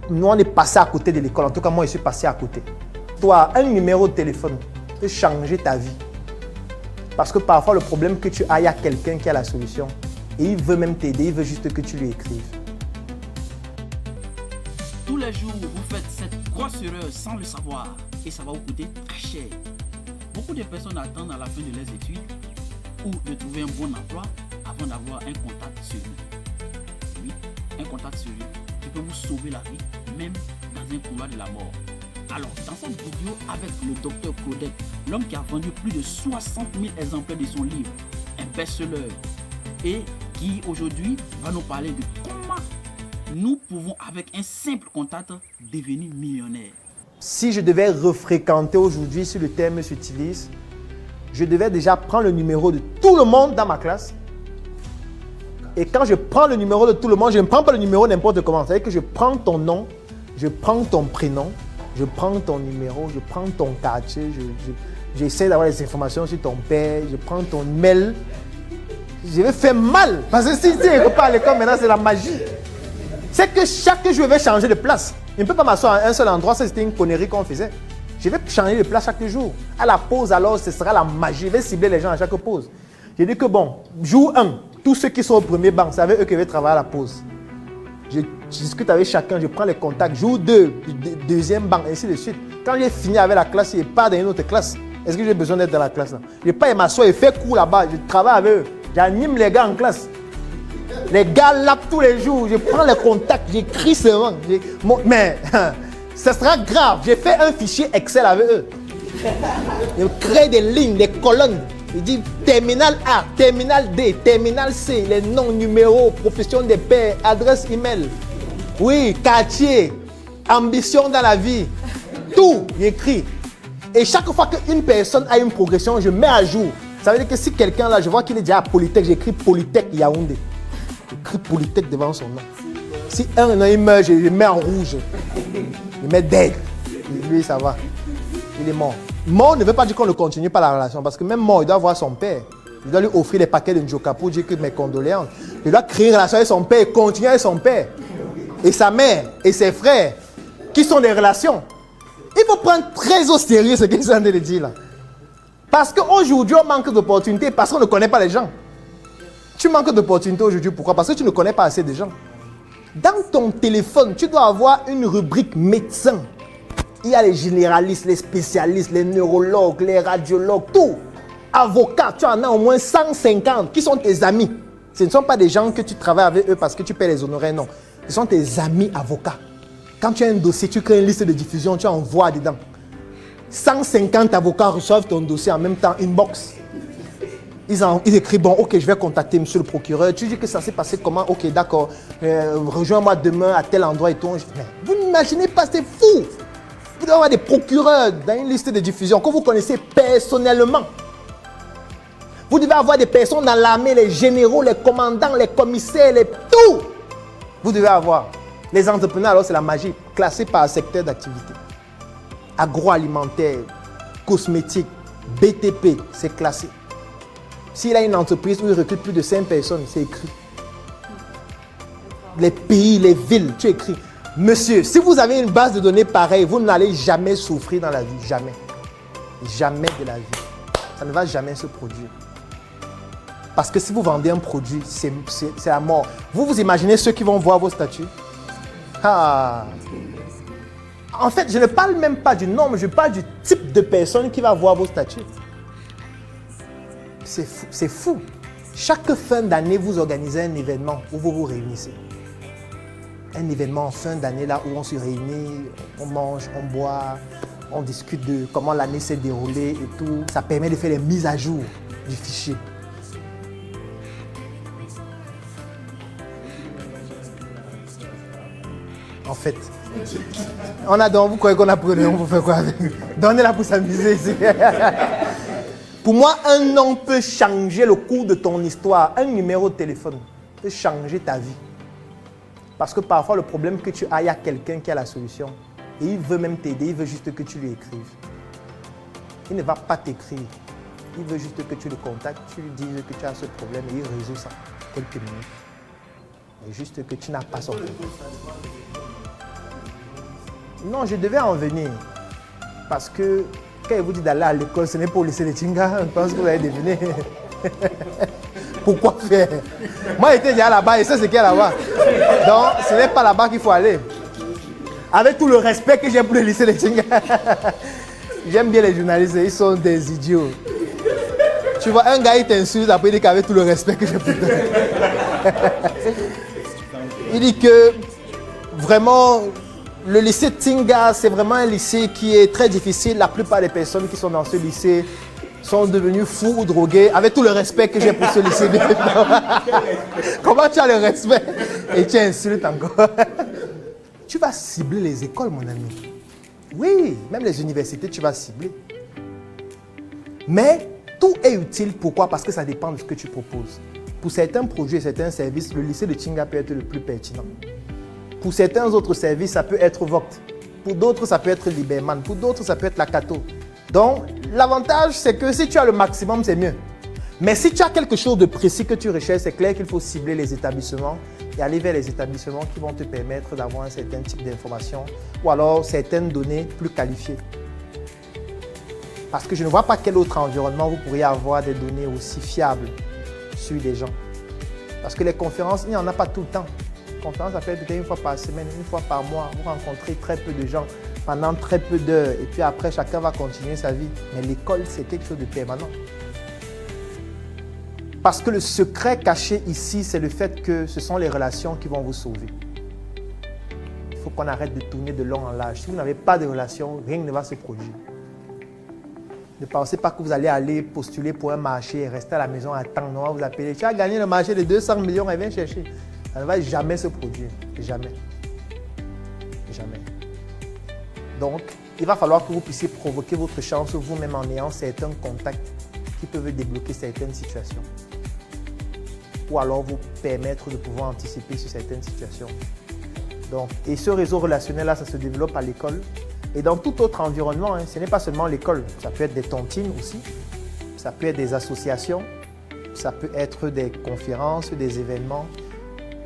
nous, on est passé à côté de l'école. En tout cas, moi, je suis passé à côté. Toi, un numéro de téléphone peut changer ta vie. Parce que parfois, le problème que tu as, il y a quelqu'un qui a la solution. Et il veut même t'aider, il veut juste que tu lui écrives. Tous les jours, vous faites cette grosse erreur sans le savoir. Et ça va vous coûter très cher. Beaucoup de personnes attendent à la fin de leurs études ou de trouver un bon emploi avant d'avoir un contact sérieux. Oui, un contact sérieux qui peut vous sauver la vie, même dans un couloir de la mort. Alors, dans cette vidéo avec le docteur Claudette, l'homme qui a vendu plus de 60 000 exemplaires de son livre, un best-seller, et qui aujourd'hui va nous parler de comment nous pouvons, avec un simple contact, devenir millionnaire. Si je devais refréquenter aujourd'hui, si le terme s'utilise, je devais déjà prendre le numéro de tout le monde dans ma classe. Et quand je prends le numéro de tout le monde, je ne prends pas le numéro n'importe comment. C'est-à-dire que je prends ton nom, je prends ton prénom, je prends ton numéro, je prends ton quartier, j'essaie d'avoir les informations sur ton père, je prends ton mail. Je vais faire mal. Parce que si tu n'es pas à l'école maintenant, c'est la magie. C'est que chaque jour, je vais changer de place. Je ne peux pas m'asseoir à un seul endroit, ça c'était une connerie qu'on faisait. Je vais changer de place chaque jour. À la pause, alors, ce sera la magie. Je vais cibler les gens à chaque pause. J'ai dit que bon, jour 1, tous ceux qui sont au premier banc, c'est avec eux que je vais travailler à la pause. Je discute avec chacun, je prends les contacts. Jour 2, deuxième banc, ainsi de suite. Quand j'ai fini avec la classe, je pars dans une autre classe. Est-ce que j'ai besoin d'être dans la classe là? Je ne vais pas m'asseoir et faire cours là-bas. Je travaille avec eux. J'anime les gars en classe. Les gars lapent tous les jours. Je prends les contacts, j'écris seulement. Mais ce sera grave. J'ai fait un fichier Excel avec eux. Je crée des lignes, des colonnes. Je dis terminal A, terminal D, terminal C, les noms, numéros, profession des pères, adresse email. Oui, quartier, ambition dans la vie. Tout, j'écris. Et chaque fois qu'une personne a une progression, je mets à jour. Ça veut dire que si quelqu'un là, je vois qu'il est déjà à Polytech, j'écris Polytech Yaoundé. J'écris Polytech devant son nom. Si un il meurt, je le mets en rouge. Je mets dead. Lui, ça va. Il est mort. Mort ne veut pas dire qu'on ne continue pas la relation. Parce que même mort, il doit voir son père. Je dois lui offrir les paquets de Njoka pour dire que mes condoléances. Il doit créer une relation avec son père et continuer avec son père. Et sa mère et ses frères, qui sont des relations. Il faut prendre très au sérieux ce qu'ils sont en train de dire là. Parce qu'aujourd'hui, on manque d'opportunités parce qu'on ne connaît pas les gens. Tu manques d'opportunités aujourd'hui, pourquoi? Parce que tu ne connais pas assez de gens. Dans ton téléphone, tu dois avoir une rubrique médecin. Il y a les généralistes, les spécialistes, les neurologues, les radiologues, tout. Avocats, tu en as au moins 150 qui sont tes amis. Ce ne sont pas des gens que tu travailles avec eux parce que tu paies les honoraires, non. Ce sont tes amis avocats. Quand tu as un dossier, tu crées une liste de diffusion, tu envoies dedans. 150 avocats reçoivent ton dossier en même temps, inbox. Ils écrivent, bon, ok, je vais contacter monsieur le procureur. Tu dis que ça s'est passé comment? Ok, d'accord. Rejoins-moi demain à tel endroit et tout. Mais vous n'imaginez pas, c'est fou. Vous devez avoir des procureurs dans une liste de diffusion que vous connaissez personnellement. Vous devez avoir des personnes dans l'armée, les généraux, les commandants, les commissaires, tout. Vous devez avoir. Les entrepreneurs, alors c'est la magie, classée par secteur d'activité. Agroalimentaire, cosmétique, BTP, c'est classé. S'il a une entreprise où il recrute plus de 5 personnes, c'est écrit. Les pays, les villes, tu écris. Monsieur, si vous avez une base de données pareille, vous n'allez jamais souffrir dans la vie. Jamais. Jamais de la vie. Ça ne va jamais se produire. Parce que si vous vendez un produit, c'est la mort. Vous imaginez ceux qui vont voir vos statuts? Ah. En fait, je ne parle même pas du nombre, je parle du type de personne qui va voir vos statuts. C'est fou. Chaque fin d'année, vous organisez un événement où vous vous réunissez. Un événement en fin d'année là où on se réunit, on mange, on boit, on discute de comment l'année s'est déroulée et tout. Ça permet de faire les mises à jour du fichier. En fait, vous croyez qu'on a pris, on peut faire quoi avec? Donnez-la pour s'amuser ici. Pour moi, un nom peut changer le cours de ton histoire. Un numéro de téléphone peut changer ta vie. Parce que parfois, le problème que tu as, il y a quelqu'un qui a la solution. Et il veut même t'aider, il veut juste que tu lui écrives. Il ne va pas t'écrire. Il veut juste que tu le contactes, tu lui dises que tu as ce problème et il résout ça quelques minutes. Et juste que tu n'as pas son problème. Non, je devais en venir. Parce que quand il vous dit d'aller à l'école, ce n'est pas au lycée de Tinga. Je pense que vous allez deviner. Pourquoi faire? Moi, j'étais déjà là-bas et c'est ce qu'il y a là-bas. Donc, ce n'est pas là-bas qu'il faut aller. Avec tout le respect que j'ai pour le lycée de Tinga. J'aime bien les journalistes, ils sont des idiots. Tu vois, un gars, il t'insulte, après il dit qu'avec tout le respect que j'ai pour toi. Il dit que vraiment, le lycée Tinga, c'est vraiment un lycée qui est très difficile. La plupart des personnes qui sont dans ce lycée sont devenus fous ou drogués, avec tout le respect que j'ai pour ce lycée. Comment tu as le respect? Et tu insultes encore. Tu vas cibler les écoles, mon ami. Oui, même les universités, tu vas cibler. Mais tout est utile. Pourquoi? Parce que ça dépend de ce que tu proposes. Pour certains produits et certains services, le lycée de Tinga peut être le plus pertinent. Pour certains autres services, ça peut être Voct. Pour d'autres, ça peut être Liberman. Pour d'autres, ça peut être la Cato. Donc, l'avantage, c'est que si tu as le maximum, c'est mieux. Mais si tu as quelque chose de précis que tu recherches, c'est clair qu'il faut cibler les établissements et aller vers les établissements qui vont te permettre d'avoir un certain type d'information ou alors certaines données plus qualifiées. Parce que je ne vois pas quel autre environnement vous pourriez avoir des données aussi fiables sur les gens. Parce que les conférences, il n'y en a pas tout le temps. Les conférences, ça peut être une fois par semaine, une fois par mois. Vous rencontrez très peu de gens pendant très peu d'heures. Et puis après, chacun va continuer sa vie. Mais l'école, c'est quelque chose de permanent. Parce que le secret caché ici, c'est le fait que ce sont les relations qui vont vous sauver. Il faut qu'on arrête de tourner de long en large. Si vous n'avez pas de relations, rien ne va se produire. Ne pensez pas que vous allez aller postuler pour un marché et rester à la maison à attendre. On va vous appeler. Tu as gagné le marché de 200 millions et viens chercher. Ça ne va jamais se produire. Jamais. Jamais. Donc, il va falloir que vous puissiez provoquer votre chance vous-même en ayant certains contacts qui peuvent débloquer certaines situations. Ou alors vous permettre de pouvoir anticiper sur certaines situations. Donc, et ce réseau relationnel-là, ça se développe à l'école et dans tout autre environnement. Ce n'est pas seulement l'école, ça peut être des tontines aussi, ça peut être des associations, ça peut être des conférences, des événements.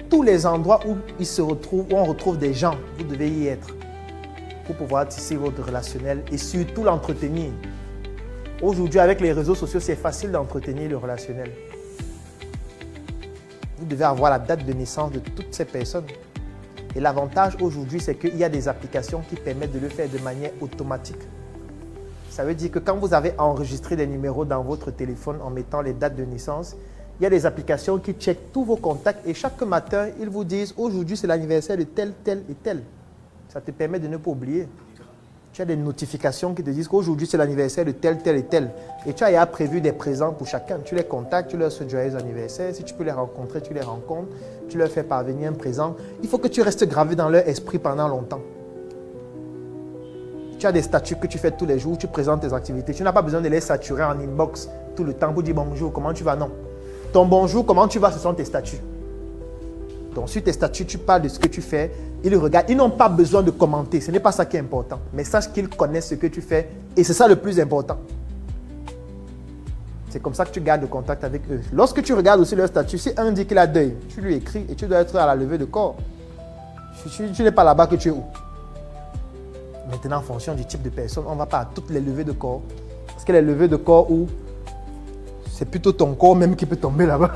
Tous les endroits où ils se retrouvent, où on retrouve des gens, vous devez y être pour pouvoir tisser votre relationnel et surtout l'entretenir. Aujourd'hui, avec les réseaux sociaux, c'est facile d'entretenir le relationnel. Vous devez avoir la date de naissance de toutes ces personnes. Et l'avantage aujourd'hui, c'est qu'il y a des applications qui permettent de le faire de manière automatique. Ça veut dire que quand vous avez enregistré des numéros dans votre téléphone en mettant les dates de naissance, il y a des applications qui checkent tous vos contacts et chaque matin, ils vous disent aujourd'hui, c'est l'anniversaire de tel, tel et tel. Ça te permet de ne pas oublier. Tu as des notifications qui te disent qu'aujourd'hui, c'est l'anniversaire de tel, tel et tel. Et tu as prévu des présents pour chacun. Tu les contactes, tu leur souhaites joyeux anniversaire. Si tu peux les rencontrer, tu les rencontres. Tu leur fais parvenir un présent. Il faut que tu restes gravé dans leur esprit pendant longtemps. Tu as des statuts que tu fais tous les jours, tu présentes tes activités. Tu n'as pas besoin de les saturer en inbox tout le temps pour dire bonjour, comment tu vas? Non. Ton bonjour, comment tu vas, ce sont tes statuts. Donc, sur tes statuts, tu parles de ce que tu fais. Ils regardent. Ils n'ont pas besoin de commenter. Ce n'est pas ça qui est important. Mais sache qu'ils connaissent ce que tu fais. Et c'est ça le plus important. C'est comme ça que tu gardes le contact avec eux. Lorsque tu regardes aussi leur statut, si un dit qu'il a deuil, tu lui écris et tu dois être à la levée de corps. Tu n'es pas là-bas que tu es où? Maintenant, en fonction du type de personne, on ne va pas à toutes les levées de corps. Parce que les levées de corps où c'est plutôt ton corps même qui peut tomber là-bas.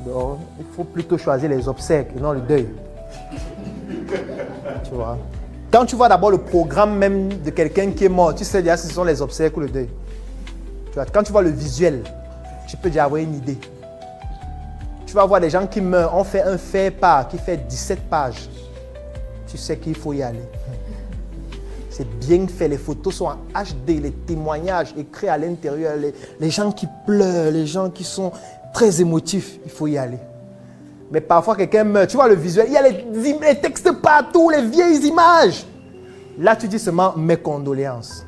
Donc, il faut plutôt choisir les obsèques et non le deuil. Tu vois. Quand tu vois d'abord le programme même de quelqu'un qui est mort, tu sais déjà si ce sont les obsèques ou le deuil. Tu vois, quand tu vois le visuel, tu peux déjà avoir une idée. Tu vas voir des gens qui meurent, on fait un faire-part qui fait 17 pages. Tu sais qu'il faut y aller. C'est bien fait, les photos sont en HD, les témoignages écrits à l'intérieur, les gens qui pleurent, les gens qui sont très émotifs, il faut y aller. Mais parfois quelqu'un meurt, tu vois le visuel, il y a les textes partout, les vieilles images. Là tu dis seulement mes condoléances.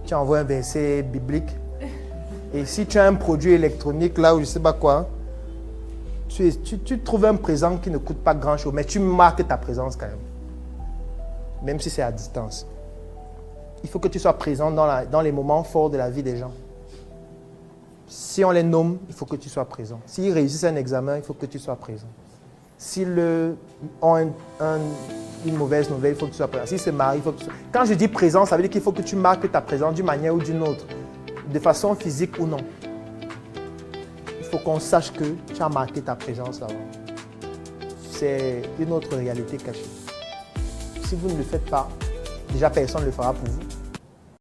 Tu envoies un verset biblique. Et si tu as un produit électronique là ou je ne sais pas quoi, tu trouves un présent qui ne coûte pas grand chose, mais tu marques ta présence quand même. Même si c'est à distance. Il faut que tu sois présent dans les moments forts de la vie des gens. Si on les nomme, il faut que tu sois présent. S'ils réussissent un examen, il faut que tu sois présent. S'ils ont un une mauvaise nouvelle, il faut que tu sois présent. Si c'est marié, il faut que tu sois... Quand je dis présent, ça veut dire qu'il faut que tu marques ta présence d'une manière ou d'une autre, de façon physique ou non. Il faut qu'on sache que tu as marqué ta présence là-bas. C'est une autre réalité cachée. Si vous ne le faites pas, déjà personne ne le fera pour vous.